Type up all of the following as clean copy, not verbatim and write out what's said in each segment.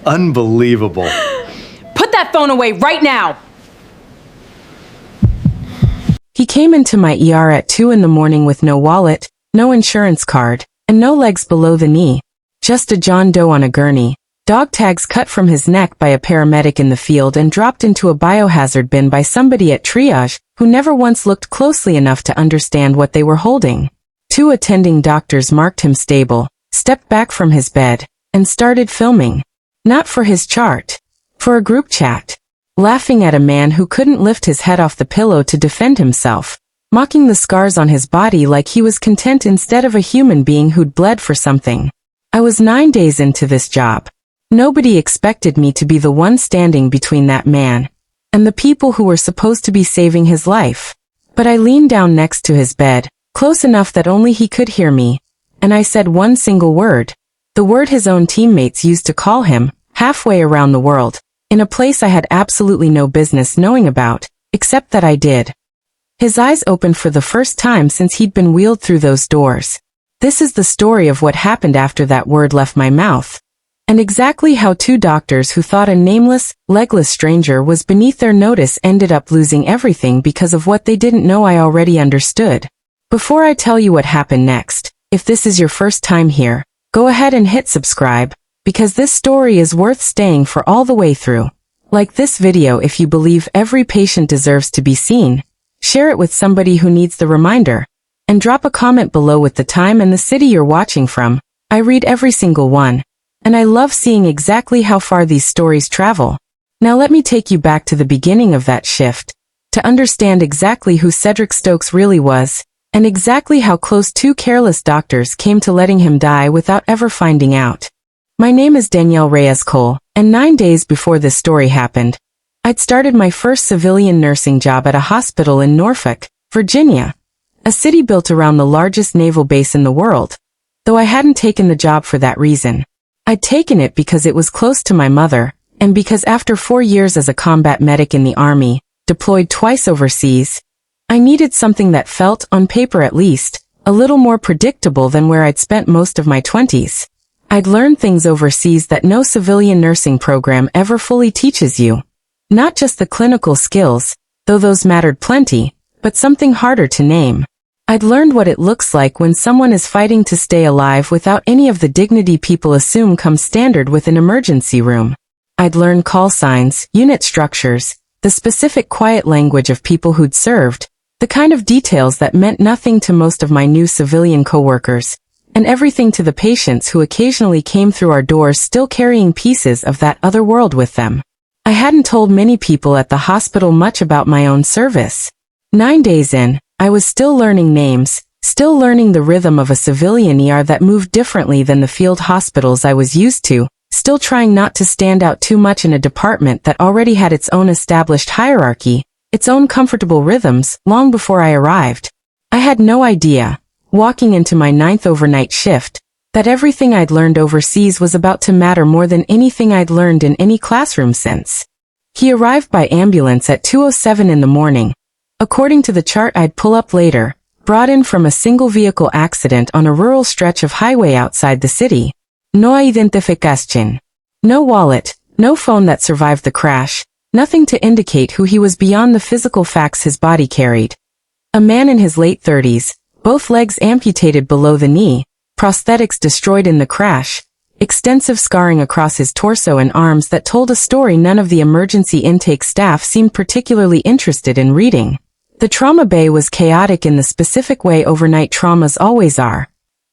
Unbelievable. Put that phone away right now! He came into my ER at 2 in the morning with no wallet, no insurance card, and no legs below the knee. Just a John Doe on a gurney. Dog tags cut from his neck by a paramedic in the field and dropped into a biohazard bin by somebody at triage, who never once looked closely enough to understand what they were holding. 2 attending doctors marked him stable, stepped back from his bed, and started filming. Not for his chart. For a group chat. Laughing at a man who couldn't lift his head off the pillow to defend himself. Mocking the scars on his body like he was content instead of a human being who'd bled for something. I was 9 days into this job. Nobody expected me to be the one standing between that man and the people who were supposed to be saving his life. But I leaned down next to his bed, close enough that only he could hear me, and I said one single word. The word his own teammates used to call him, halfway around the world, in a place I had absolutely no business knowing about, except that I did. His eyes opened for the first time since he'd been wheeled through those doors. This is the story of what happened after that word left my mouth. And exactly how 2 doctors who thought a nameless, legless stranger was beneath their notice ended up losing everything because of what they didn't know I already understood. Before I tell you what happened next, if this is your first time here, go ahead and hit subscribe, because this story is worth staying for all the way through. Like this video if you believe every patient deserves to be seen, share it with somebody who needs the reminder, and drop a comment below with the time and the city you're watching from. I read every single one, and I love seeing exactly how far these stories travel. Now let me take you back to the beginning of that shift, to understand exactly who Cedric Stokes really was, and exactly how close 2 careless doctors came to letting him die without ever finding out. My name is Danielle Reyes-Cole, and 9 days before this story happened, I'd started my first civilian nursing job at a hospital in Norfolk, Virginia, a city built around the largest naval base in the world, though I hadn't taken the job for that reason. I'd taken it because it was close to my mother, and because after 4 years as a combat medic in the Army, deployed twice overseas, I needed something that felt, on paper at least, a little more predictable than where I'd spent most of my 20s. I'd learned things overseas that no civilian nursing program ever fully teaches you. Not just the clinical skills, though those mattered plenty, but something harder to name. I'd learned what it looks like when someone is fighting to stay alive without any of the dignity people assume comes standard with an emergency room. I'd learned call signs, unit structures, the specific quiet language of people who'd served, the kind of details that meant nothing to most of my new civilian coworkers, and everything to the patients who occasionally came through our doors still carrying pieces of that other world with them. I hadn't told many people at the hospital much about my own service. 9 days in, I was still learning names, still learning the rhythm of a civilian ER that moved differently than the field hospitals I was used to, still trying not to stand out too much in a department that already had its own established hierarchy, its own comfortable rhythms, long before I arrived. I had no idea, walking into my 9th overnight shift, that everything I'd learned overseas was about to matter more than anything I'd learned in any classroom since. He arrived by ambulance at 2:07 in the morning. According to the chart I'd pull up later, brought in from a single vehicle accident on a rural stretch of highway outside the city. No identificación. No wallet, no phone that survived the crash, nothing to indicate who he was beyond the physical facts his body carried. A man in his late 30s, both legs amputated below the knee, prosthetics destroyed in the crash, extensive scarring across his torso and arms that told a story none of the emergency intake staff seemed particularly interested in reading. The trauma bay was chaotic in the specific way overnight traumas always are.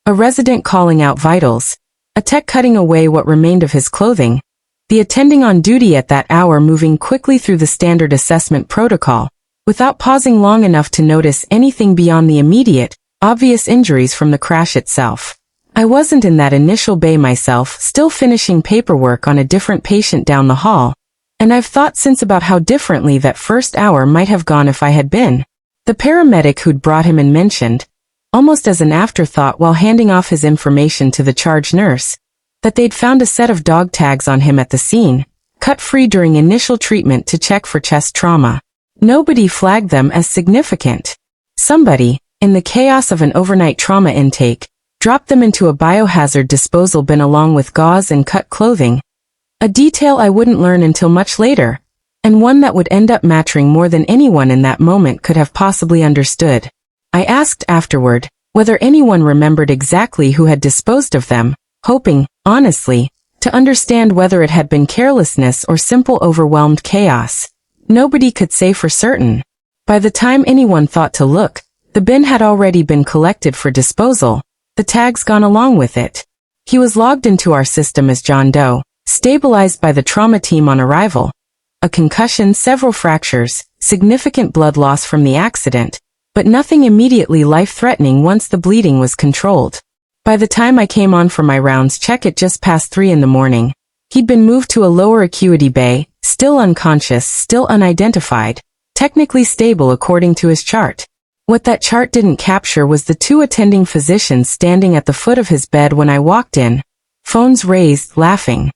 A resident calling out vitals, a tech cutting away what remained of his clothing, the attending on duty at that hour moving quickly through the standard assessment protocol, without pausing long enough to notice anything beyond the immediate, obvious injuries from the crash itself. I wasn't in that initial bay myself, still finishing paperwork on a different patient down the hall, and I've thought since about how differently that first hour might have gone if I had been. The paramedic who'd brought him in mentioned, almost as an afterthought while handing off his information to the charge nurse, that they'd found a set of dog tags on him at the scene, cut free during initial treatment to check for chest trauma. Nobody flagged them as significant. Somebody, in the chaos of an overnight trauma intake, dropped them into a biohazard disposal bin along with gauze and cut clothing. A detail I wouldn't learn until much later, and one that would end up mattering more than anyone in that moment could have possibly understood. I asked afterward whether anyone remembered exactly who had disposed of them, hoping, honestly, to understand whether it had been carelessness or simple overwhelmed chaos. Nobody could say for certain. By the time anyone thought to look, the bin had already been collected for disposal, the tags gone along with it. He was logged into our system as John Doe, stabilized by the trauma team on arrival. A concussion, several fractures, significant blood loss from the accident, but nothing immediately life-threatening once the bleeding was controlled. By the time I came on for my rounds check at just past 3 in the morning, he'd been moved to a lower acuity bay, still unconscious, still unidentified, technically stable according to his chart. What that chart didn't capture was the 2 attending physicians standing at the foot of his bed when I walked in, phones raised, laughing.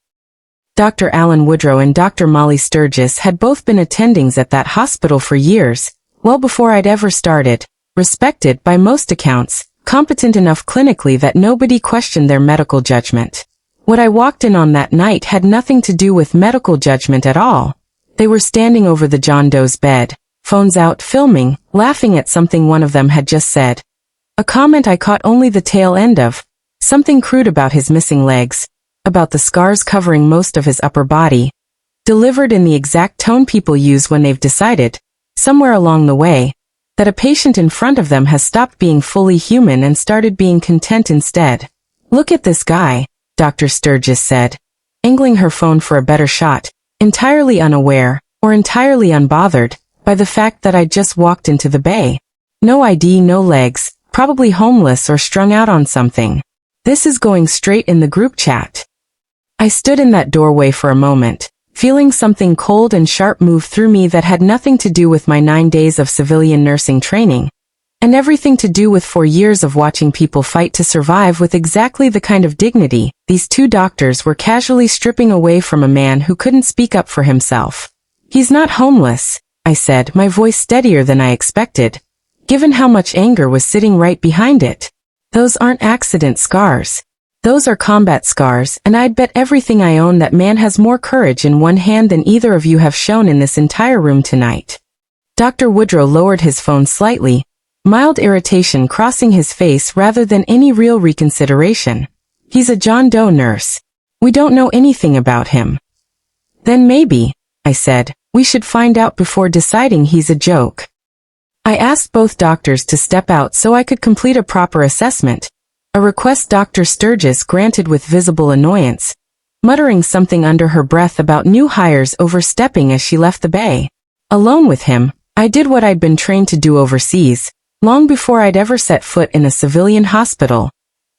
Dr. Alan Woodrow and Dr. Molly Sturgis had both been attendings at that hospital for years, well before I'd ever started, respected by most accounts, competent enough clinically that nobody questioned their medical judgment. What I walked in on that night had nothing to do with medical judgment at all. They were standing over the John Doe's bed, phones out, filming, laughing at something one of them had just said. A comment I caught only the tail end of, something crude about his missing legs, about the scars covering most of his upper body, delivered in the exact tone people use when they've decided, somewhere along the way, that a patient in front of them has stopped being fully human and started being content instead. "Look at this guy," Dr. Sturgis said, angling her phone for a better shot, entirely unaware, or entirely unbothered, by the fact that I'd just walked into the bay. No ID, no legs, probably homeless or strung out on something. This is going straight in the group chat. I stood in that doorway for a moment, feeling something cold and sharp move through me that had nothing to do with my 9 days of civilian nursing training, and everything to do with 4 years of watching people fight to survive with exactly the kind of dignity these 2 doctors were casually stripping away from a man who couldn't speak up for himself. "He's not homeless," I said, my voice steadier than I expected, given how much anger was sitting right behind it. "Those aren't accident scars. Those are combat scars, and I'd bet everything I own that man has more courage in one hand than either of you have shown in this entire room tonight." Dr. Woodrow lowered his phone slightly, mild irritation crossing his face rather than any real reconsideration. "He's a John Doe nurse. We don't know anything about him." "Then maybe," I said, "we should find out before deciding he's a joke." I asked both doctors to step out so I could complete a proper assessment, a request Dr. Sturgis granted with visible annoyance, muttering something under her breath about new hires overstepping as she left the bay. Alone with him, I did what I'd been trained to do overseas, long before I'd ever set foot in a civilian hospital.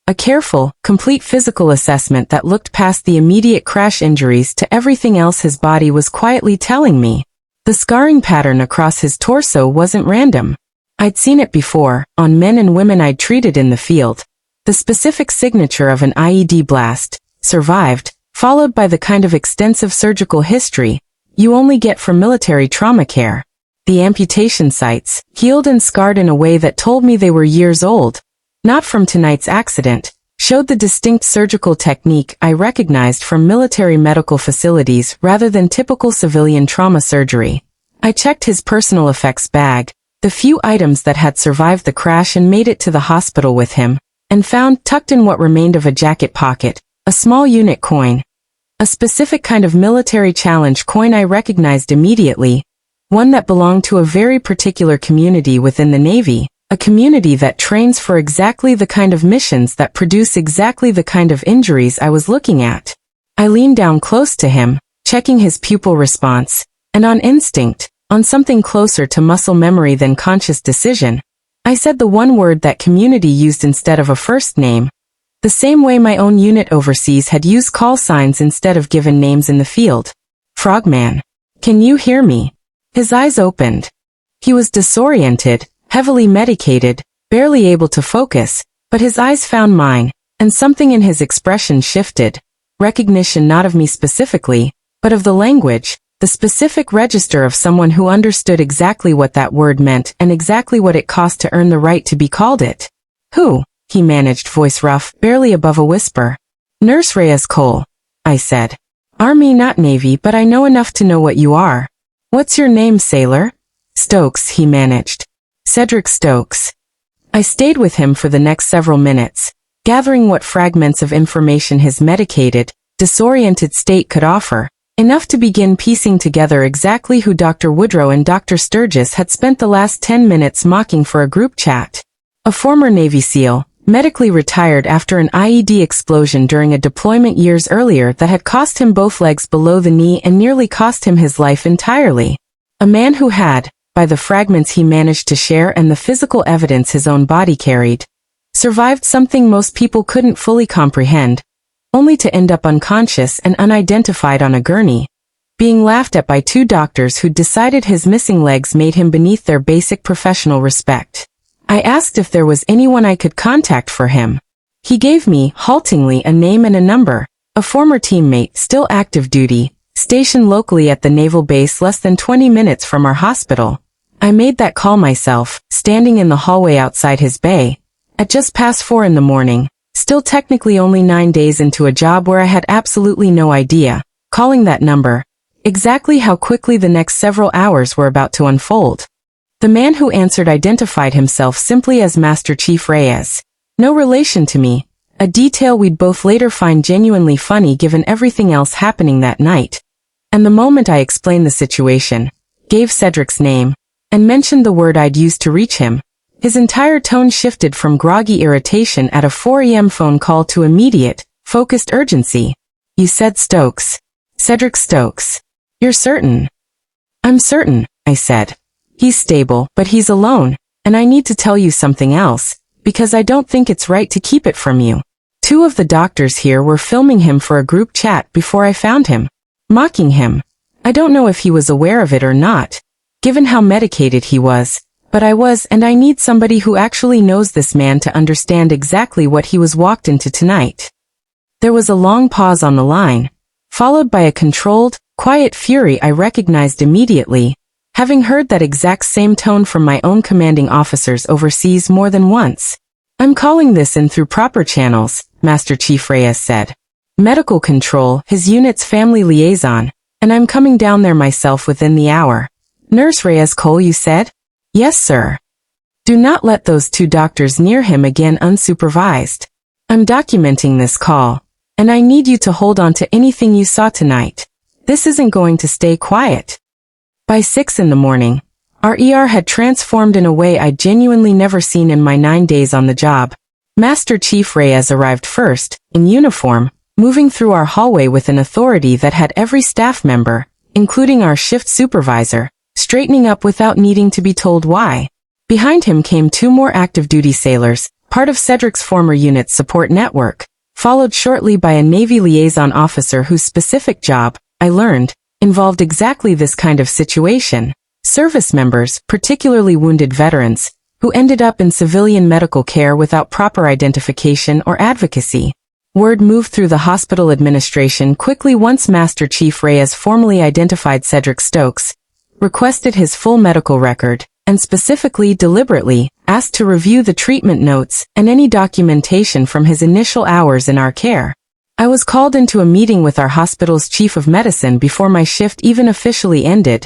A careful, complete physical assessment that looked past the immediate crash injuries to everything else his body was quietly telling me. The scarring pattern across his torso wasn't random. I'd seen it before, on men and women I'd treated in the field. The specific signature of an IED blast, survived, followed by the kind of extensive surgical history you only get from military trauma care. The amputation sites, healed and scarred in a way that told me they were years old, not from tonight's accident, showed the distinct surgical technique I recognized from military medical facilities rather than typical civilian trauma surgery. I checked his personal effects bag, the few items that had survived the crash and made it to the hospital with him, and found, tucked in what remained of a jacket pocket, a small unit coin. A specific kind of military challenge coin I recognized immediately, one that belonged to a very particular community within the Navy, a community that trains for exactly the kind of missions that produce exactly the kind of injuries I was looking at. I leaned down close to him, checking his pupil response, and on instinct, on something closer to muscle memory than conscious decision, I said the one word that community used instead of a first name, the same way my own unit overseas had used call signs instead of given names in the field. "Frogman. Can you hear me?" His eyes opened. He was disoriented, heavily medicated, barely able to focus, but his eyes found mine, and something in his expression shifted. Recognition not of me specifically, but of the language, the specific register of someone who understood exactly what that word meant and exactly what it cost to earn the right to be called it. "Who?" he managed, voice rough, barely above a whisper. Nurse Reyes Cole, I said. Army, not Navy, but I know enough to know what you are. What's your name, sailor? Stokes, he managed. Cedric Stokes. I stayed with him for the next several minutes, gathering what fragments of information his medicated, disoriented state could offer, enough to begin piecing together exactly who Dr. Woodrow and Dr. Sturgis had spent the last 10 minutes mocking for a group chat. A former Navy SEAL, medically retired after an IED explosion during a deployment years earlier that had cost him both legs below the knee and nearly cost him his life entirely. A man who had, by the fragments he managed to share and the physical evidence his own body carried, survived something most people couldn't fully comprehend, only to end up unconscious and unidentified on a gurney, being laughed at by two doctors who'd decided his missing legs made him beneath their basic professional respect. I asked if there was anyone I could contact for him. He gave me, haltingly, a name and a number, a former teammate, still active duty, stationed locally at the naval base less than 20 minutes from our hospital. I made that call myself, standing in the hallway outside his bay, at just past 4 in the morning, still technically only 9 days into a job where I had absolutely no idea, calling that number, exactly how quickly the next several hours were about to unfold. The man who answered identified himself simply as Master Chief Reyes. No relation to me, a detail we'd both later find genuinely funny given everything else happening that night. And the moment I explained the situation, gave Cedric's name, and mentioned the word I'd used to reach him, his entire tone shifted from groggy irritation at a 4 a.m. phone call to immediate, focused urgency. You said Stokes. Cedric Stokes. You're certain? I'm certain, I said. He's stable, but he's alone, and I need to tell you something else, because I don't think it's right to keep it from you. 2 of the doctors here were filming him for a group chat before I found him. Mocking him. I don't know if he was aware of it or not, given how medicated he was, but I was, and I need somebody who actually knows this man to understand exactly what he was walked into tonight. There was a long pause on the line, followed by a controlled, quiet fury I recognized immediately, having heard that exact same tone from my own commanding officers overseas more than once. I'm calling this in through proper channels, Master Chief Reyes said. Medical control, his unit's family liaison, and I'm coming down there myself within the hour. Nurse Reyes Cole, you said? Yes, sir. Do not let those 2 doctors near him again unsupervised. I'm documenting this call, and I need you to hold on to anything you saw tonight. This isn't going to stay quiet. By 6 in the morning, our ER had transformed in a way I'd genuinely never seen in my 9 days on the job. Master Chief Reyes arrived first, in uniform, moving through our hallway with an authority that had every staff member, including our shift supervisor, straightening up without needing to be told why. Behind him came 2 more active duty sailors, part of Cedric's former unit's support network, followed shortly by a Navy liaison officer whose specific job, I learned, involved exactly this kind of situation. Service members, particularly wounded veterans, who ended up in civilian medical care without proper identification or advocacy. Word moved through the hospital administration quickly once Master Chief Reyes formally identified Cedric Stokes, requested his full medical record, and specifically, deliberately, asked to review the treatment notes and any documentation from his initial hours in our care. I was called into a meeting with our hospital's chief of medicine before my shift even officially ended,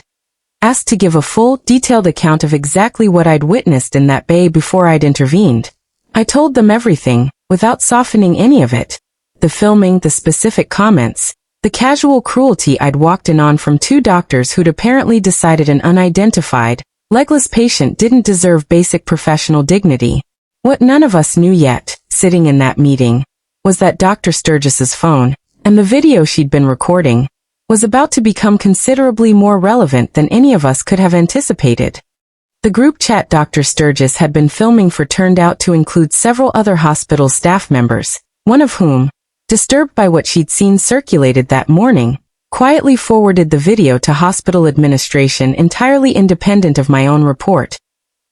asked to give a full, detailed account of exactly what I'd witnessed in that bay before I'd intervened. I told them everything, without softening any of it. The filming, the specific comments, the casual cruelty I'd walked in on from 2 doctors who'd apparently decided an unidentified, legless patient didn't deserve basic professional dignity. What none of us knew yet, sitting in that meeting, was that Dr. Sturgis's phone, and the video she'd been recording, was about to become considerably more relevant than any of us could have anticipated. The group chat Dr. Sturgis had been filming for turned out to include several other hospital staff members, one of whom, disturbed by what she'd seen circulated that morning, quietly forwarded the video to hospital administration entirely independent of my own report.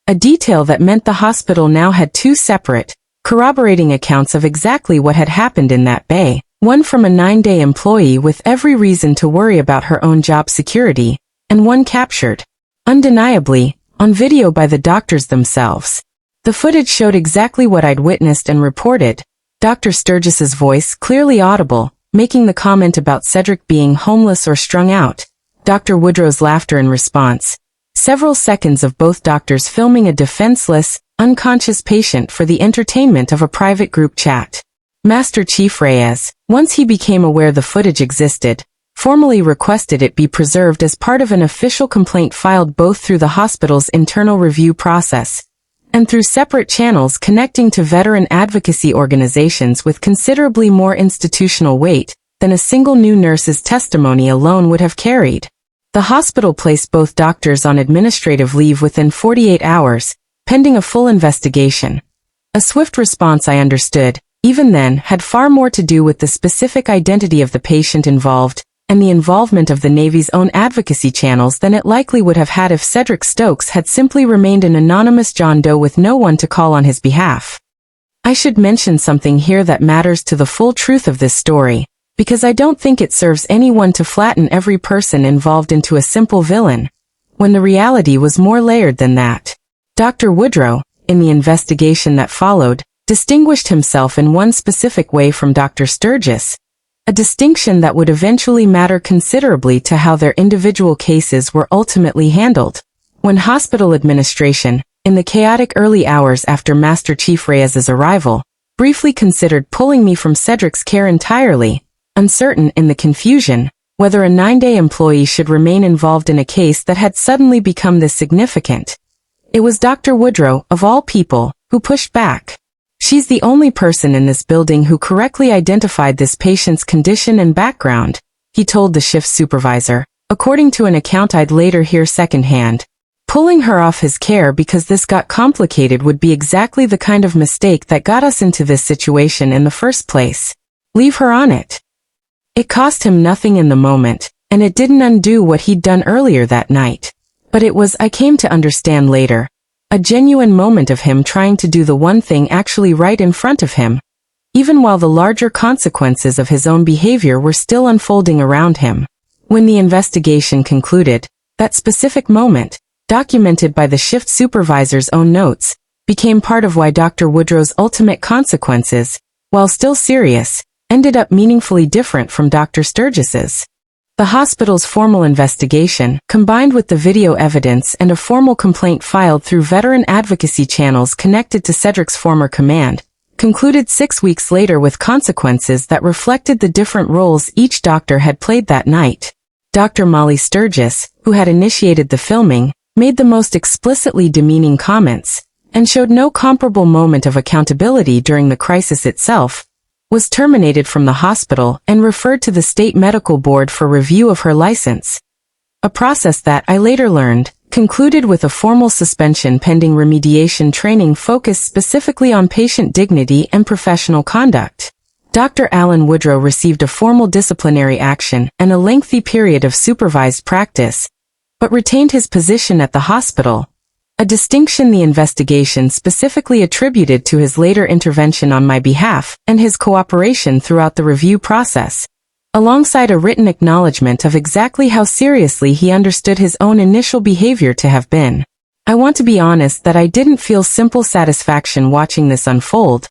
A detail that meant the hospital now had 2 separate, corroborating accounts of exactly what had happened in that bay, one from a 9-day employee with every reason to worry about her own job security, and one captured, undeniably, on video by the doctors themselves. The footage showed exactly what I'd witnessed and reported. Dr. Sturgis's voice clearly audible, making the comment about Cedric being homeless or strung out. Dr. Woodrow's laughter in response. Several seconds of both doctors filming a defenseless, unconscious patient for the entertainment of a private group chat. Master Chief Reyes, once he became aware the footage existed, formally requested it be preserved as part of an official complaint filed both through the hospital's internal review process and through separate channels connecting to veteran advocacy organizations with considerably more institutional weight than a single new nurse's testimony alone would have carried. The hospital placed both doctors on administrative leave within 48 hours, pending a full investigation. A swift response, I understood, even then, had far more to do with the specific identity of the patient involved and the involvement of the Navy's own advocacy channels than it likely would have had if Cedric Stokes had simply remained an anonymous John Doe with no one to call on his behalf. I should mention something here that matters to the full truth of this story, because I don't think it serves anyone to flatten every person involved into a simple villain, when the reality was more layered than that. Dr. Woodrow, in the investigation that followed, distinguished himself in one specific way from Dr. Sturgis, a distinction that would eventually matter considerably to how their individual cases were ultimately handled. When hospital administration, in the chaotic early hours after Master Chief Reyes's arrival, briefly considered pulling me from Cedric's care entirely, uncertain in the confusion whether a 9-day employee should remain involved in a case that had suddenly become this significant, it was Dr. Woodrow, of all people, who pushed back. She's the only person in this building who correctly identified this patient's condition and background, he told the shift supervisor, according to an account I'd later hear secondhand. Pulling her off his care because this got complicated would be exactly the kind of mistake that got us into this situation in the first place. Leave her on it. It cost him nothing in the moment, and it didn't undo what he'd done earlier that night. But it was, I came to understand later, a genuine moment of him trying to do the one thing actually right in front of him, even while the larger consequences of his own behavior were still unfolding around him. When the investigation concluded, that specific moment, documented by the shift supervisor's own notes, became part of why Dr. Woodrow's ultimate consequences, while still serious, ended up meaningfully different from Dr. Sturgis's. The hospital's formal investigation, combined with the video evidence and a formal complaint filed through veteran advocacy channels connected to Cedric's former command, concluded 6 weeks later with consequences that reflected the different roles each doctor had played that night. Dr. Molly Sturgis, who had initiated the filming, made the most explicitly demeaning comments, and showed no comparable moment of accountability during the crisis itself, was terminated from the hospital and referred to the state medical board for review of her license. A process that, I later learned, concluded with a formal suspension pending remediation training focused specifically on patient dignity and professional conduct. Dr. Alan Woodrow received a formal disciplinary action and a lengthy period of supervised practice, but retained his position at the hospital, a distinction the investigation specifically attributed to his later intervention on my behalf and his cooperation throughout the review process, alongside a written acknowledgement of exactly how seriously he understood his own initial behavior to have been. I want to be honest that I didn't feel simple satisfaction watching this unfold,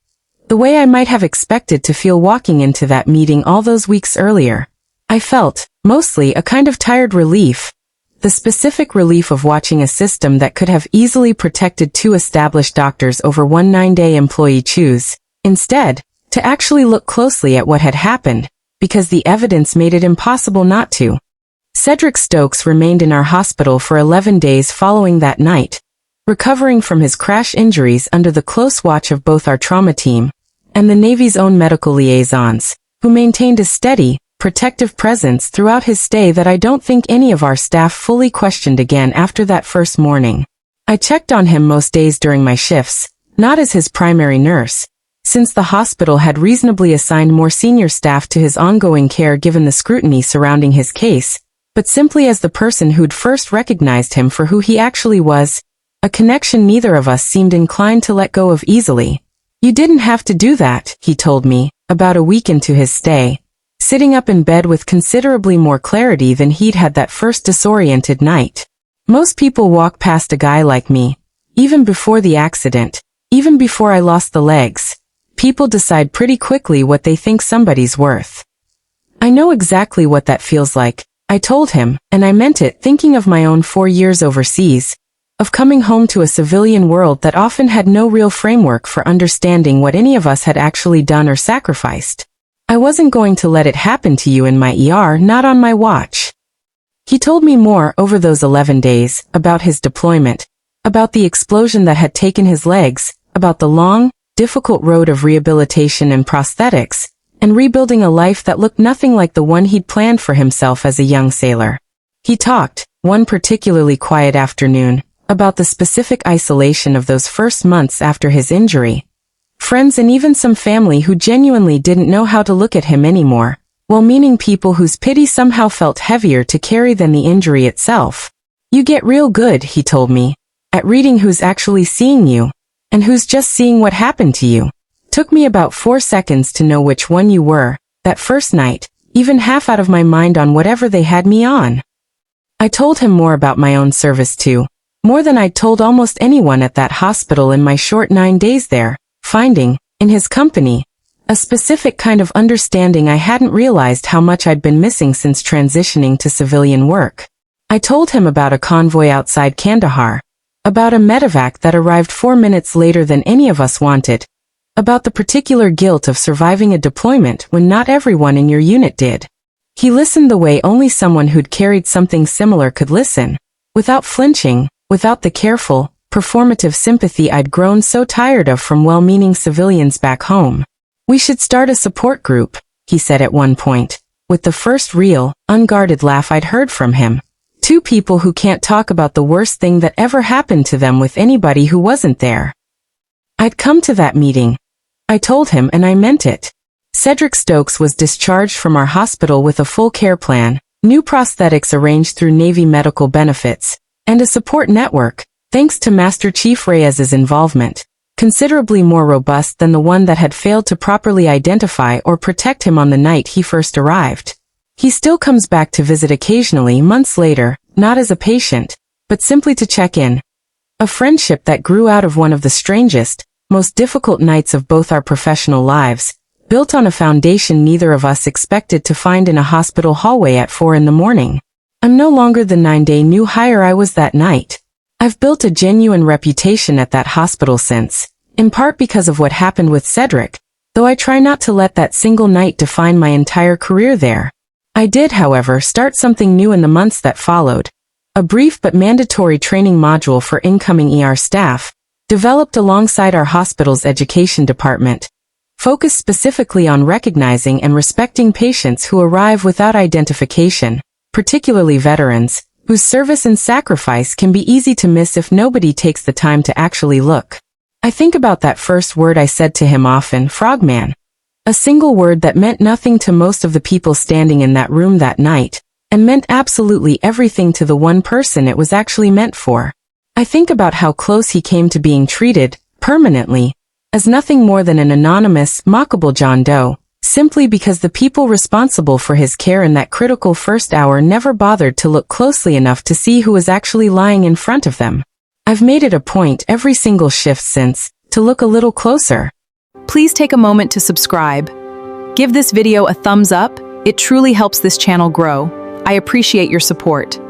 the way I might have expected to feel walking into that meeting all those weeks earlier. I felt, mostly, a kind of tired relief, the specific relief of watching a system that could have easily protected 2 established doctors over one 9-day employee choose, instead, to actually look closely at what had happened, because the evidence made it impossible not to. Cedric Stokes remained in our hospital for 11 days following that night, recovering from his crash injuries under the close watch of both our trauma team and the Navy's own medical liaisons, who maintained a steady, protective presence throughout his stay that I don't think any of our staff fully questioned again after that first morning. I checked on him most days during my shifts, not as his primary nurse, since the hospital had reasonably assigned more senior staff to his ongoing care given the scrutiny surrounding his case, but simply as the person who'd first recognized him for who he actually was, a connection neither of us seemed inclined to let go of easily. "You didn't have to do that," he told me, about a week into his stay, sitting up in bed with considerably more clarity than he'd had that first disoriented night. "Most people walk past a guy like me, even before the accident, Even before I lost the legs, people decide pretty quickly what they think somebody's worth. I know exactly what that feels like, I told him, and I meant it, thinking of my own 4 years overseas, of coming home to a civilian world that often had no real framework for understanding what any of us had actually done or sacrificed. I wasn't going to let it happen to you in my ER, not on my watch. He told me more over those 11 days, about his deployment, about the explosion that had taken his legs, about the long, difficult road of rehabilitation and prosthetics, and rebuilding a life that looked nothing like the one he'd planned for himself as a young sailor. He talked, one particularly quiet afternoon, about the specific isolation of those first months after his injury. Friends and even some family who genuinely didn't know how to look at him anymore, well-meaning people whose pity somehow felt heavier to carry than the injury itself. You get real good, he told me, at reading who's actually seeing you, and who's just seeing what happened to you. Took me about 4 seconds to know which one you were, that first night, even half out of my mind on whatever they had me on. I told him more about my own service too, more than I'd told almost anyone at that hospital in my short 9 days there, finding, in his company, a specific kind of understanding I hadn't realized how much I'd been missing since transitioning to civilian work. I told him about a convoy outside Kandahar, about a medevac that arrived 4 minutes later than any of us wanted, about the particular guilt of surviving a deployment when not everyone in your unit did. He listened the way only someone who'd carried something similar could listen, without flinching, without the careful, performative sympathy I'd grown so tired of from well-meaning civilians back home. We should start a support group, he said at one point, with the first real, unguarded laugh I'd heard from him. 2 people who can't talk about the worst thing that ever happened to them with anybody who wasn't there. I'd come to that meeting, I told him, and I meant it. Cedric Stokes was discharged from our hospital with a full care plan, new prosthetics arranged through Navy medical benefits, and a support network, thanks to Master Chief Reyes's involvement, considerably more robust than the one that had failed to properly identify or protect him on the night he first arrived. He still comes back to visit occasionally months later, not as a patient, but simply to check in. A friendship that grew out of one of the strangest, most difficult nights of both our professional lives, built on a foundation neither of us expected to find in a hospital hallway at 4 in the morning. I'm no longer the 9-day new hire I was that night. I've built a genuine reputation at that hospital since, in part because of what happened with Cedric, though I try not to let that single night define my entire career there. I did, however, start something new in the months that followed. A brief but mandatory training module for incoming ER staff, developed alongside our hospital's education department, focused specifically on recognizing and respecting patients who arrive without identification, particularly veterans, whose service and sacrifice can be easy to miss if nobody takes the time to actually look. I think about that first word I said to him often, frogman. A single word that meant nothing to most of the people standing in that room that night, and meant absolutely everything to the one person it was actually meant for. I think about how close he came to being treated, permanently, as nothing more than an anonymous, mockable John Doe, simply because the people responsible for his care in that critical first hour never bothered to look closely enough to see who was actually lying in front of them. I've made it a point every single shift since, to look a little closer. Please take a moment to subscribe. Give this video a thumbs up. It truly helps this channel grow. I appreciate your support.